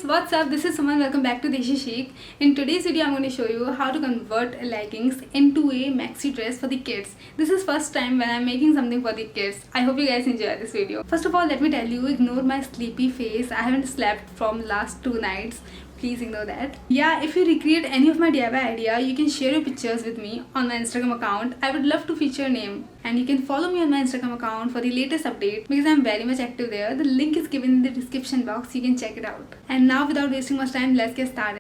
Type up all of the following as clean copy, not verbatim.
what's up? This is Suman. Welcome back to Deshi Chic. In today's video, I'm going to show you how to convert leggings into a maxi dress for the kids. This is first time when I'm making something for the kids. I hope you guys enjoy this video. First of all, let me tell you, ignore my sleepy face. I haven't slept from last 2 nights. Please ignore that. Yeah, if you recreate any of my DIY idea, you can share your pictures with me on my Instagram account. I would love to feature your name. And you can follow me on my Instagram account for the latest update because I'm very much active there. The link is given in the description box. You can check it out. And now without wasting much time, let's get started.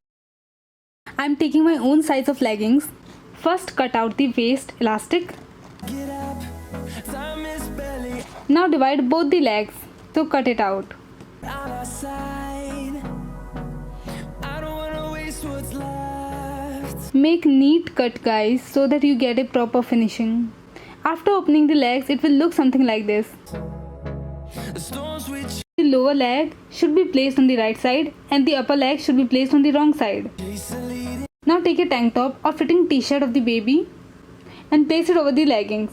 I'm taking my own size of leggings. First, cut out the waist elastic. Now divide both the legs. So cut it out. Make neat cut, guys, so that you get a proper finishing. After opening the legs, it will look something like this. The lower leg should be placed on the right side and the upper leg should be placed on the wrong side. Now take a tank top or fitting t-shirt of the baby and place it over the leggings.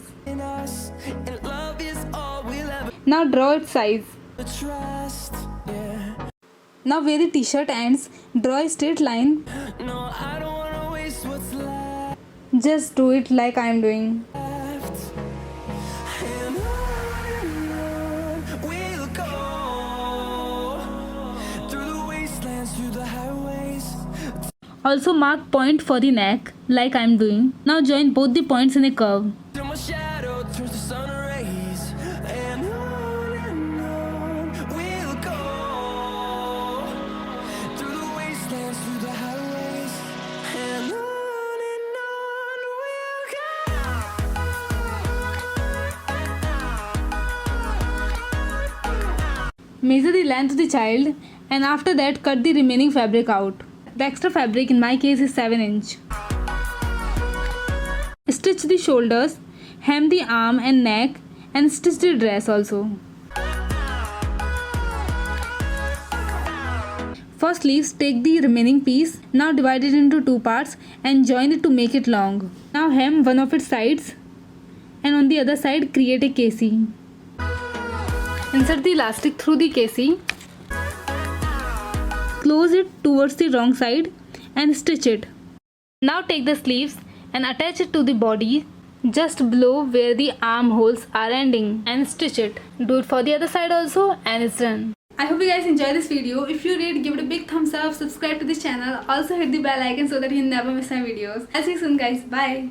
Now draw its size. Now where the t-shirt ends, draw a straight line. Just do it like I am doing. Also mark point for the neck like I am doing. Now join both the points in a curve. Measure the length of the child and after that cut the remaining fabric out. The extra fabric in my case is 7 inch. Stitch the shoulders, hem the arm and neck and stitch the dress also. For sleeves, take the remaining piece. Now divide it into 2 parts and join it to make it long. Now hem one of its sides and on the other side create a casing. Insert the elastic through the casing. Close it towards the wrong side and stitch it. Now take the sleeves and attach it to the body just below where the armholes are ending and stitch it. Do it for the other side also and it's done. I hope you guys enjoyed this video. If you did, give it a big thumbs up, subscribe to this channel, also hit the bell icon so that you never miss my videos. I'll see you soon guys. Bye.